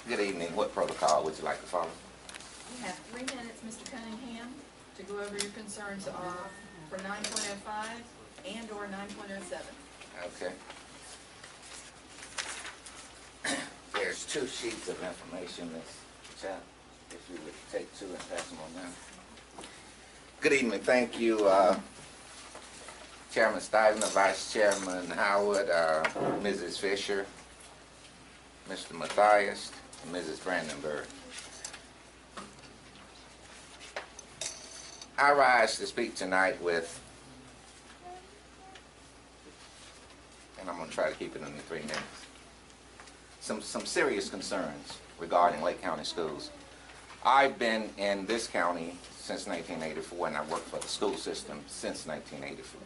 Good evening. What protocol would you like to follow? You have 3 minutes, Mr. Cunningham, to go over your concerns for 9.05 and or 9.07. Okay. There's 2 sheets of information, Ms. Chap. If you would take 2 and pass them on down. Good evening. Thank you, Chairman Stivner, Vice Chairman Howard, Mrs. Fisher, Mr. Matthias, and Mrs. Brandenburg. I rise to speak tonight with, and I'm going to try to keep it under 3 minutes, some serious concerns regarding Lake County schools. I've been in this county since 1984, and I worked for the school system since 1984.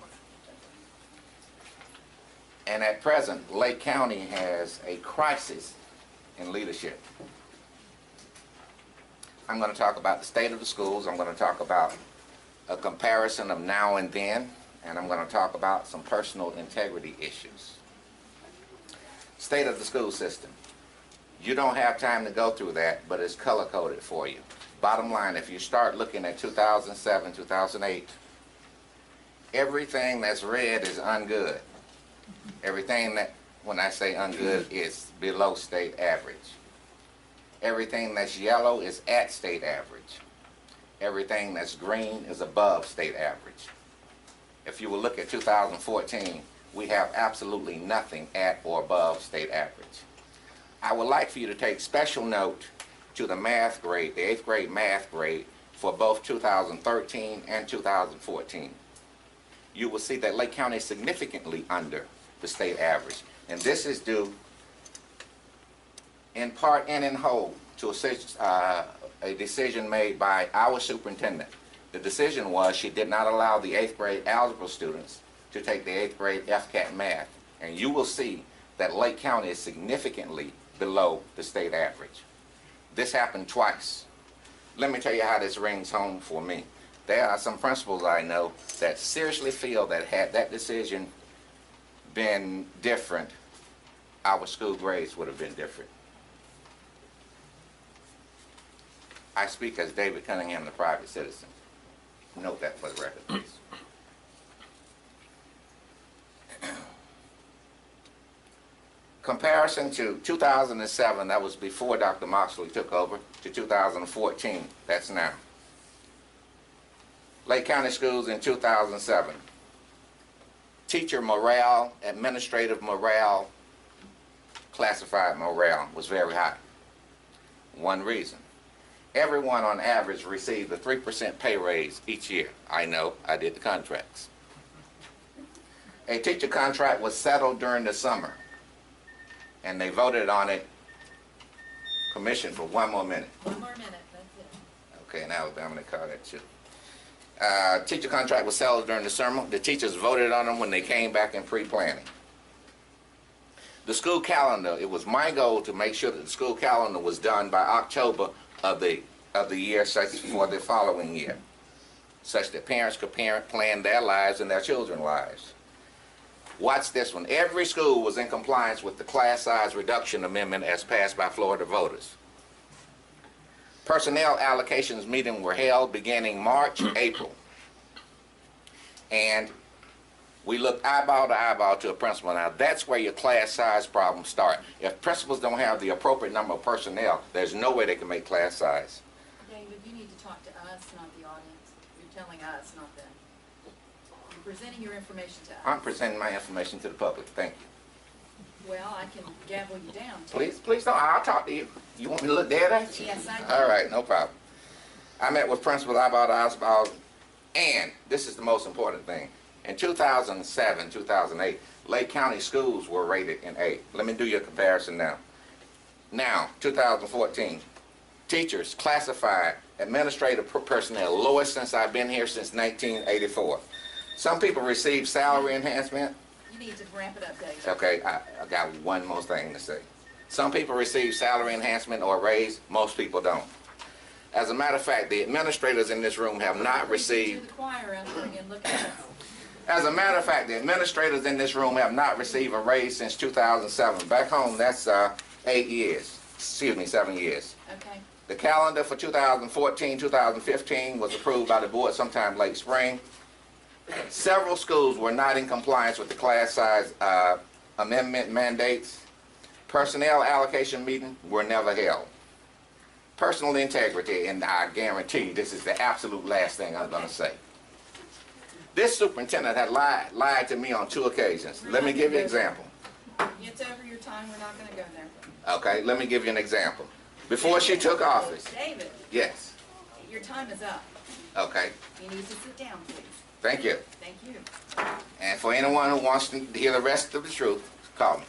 And at present, Lake County has a crisis in leadership. I'm going to talk about the state of the schools. I'm going to talk about a comparison of now and then, and I'm going to talk about some personal integrity issues. State of the school system. You don't have time to go through that, but it's color-coded for you. Bottom line, if you start looking at 2007, 2008, everything that's red is ungood. Everything that, when I say ungood, is below state average. Everything that's yellow is at state average. Everything that's green is above state average. If you will look at 2014, we have absolutely nothing at or above state average. I would like for you to take special note to the math grade, the 8th grade math grade for both 2013 and 2014. You will see that Lake County is significantly under the state average. And this is due in part and in whole to a decision made by our superintendent. The decision was she did not allow the 8th grade algebra students to take the 8th grade FCAT math. And you will see that Lake County is significantly below the state average. This happened twice. Let me tell you how this rings home for me. There are some principals I know that seriously feel that had that decision been different, our school grades would have been different. I speak as David Cunningham, the private citizen. Note that for the record, please. Comparison to 2007, that was before Dr. Moxley took over, to 2014, that's now. Lake County schools in 2007. Teacher morale, administrative morale, classified morale was very high. One reason. Everyone on average received a 3% pay raise each year. I know, I did the contracts. A teacher contract was settled during the summer, and they voted on it. Commission for 1 more minute. 1 more minute, that's it. Okay, now I'm going to call that too. Teacher contract was settled during the summer. The teachers voted on them when they came back in pre-planning. The school calendar, it was my goal to make sure that the school calendar was done by October of the year, such for the following year, such that parents could plan their lives and their children's lives. Watch this one. Every school was in compliance with the class size reduction amendment as passed by Florida voters. Personnel allocations meetings were held beginning March, April. And we looked eyeball to eyeball to a principal. Now that's where your class size problems start. If principals don't have the appropriate number of personnel, there's no way they can make class size. David, you need to talk to us, not the audience. You're telling us, not them. You're presenting your information to us. I'm presenting my information to the public. Thank you. Well, I can gavel you down, too. Please don't. I'll talk to you. You want me to look dead at you? Yes, I do. All right, no problem. I met with principals eyeball to eyeball, and this is the most important thing. In 2007, 2008, Lake County schools were rated in A. Let me do your comparison now. Now, 2014, teachers, classified, administrative personnel, lowest since I've been here since 1984. Some people receive salary enhancement. You need to ramp it up, David. Okay, I got one more thing to say. Some people receive salary enhancement or raise, most people don't. As a matter of fact, the administrators in this room have not received... As a matter of fact, the administrators in this room have not received a raise since 2007. Back home, that's 8 years. excuse me, 7 years. Okay, The calendar for 2014, 2015 was approved by the board sometime late spring. Several schools were not in compliance with the class size amendment mandates. Personnel allocation meetings were never held. Personal integrity, and I guarantee this is the absolute last thing I'm going to say. This superintendent had lied to me on 2 occasions. Let me give you an example. it's over your time, we're not gonna go there. Okay, let me give you an example. Before she took office, David, yes, your time is up. okay, You need to sit down, please. thank you. Thank you. And for anyone who wants to hear the rest of the truth, call me.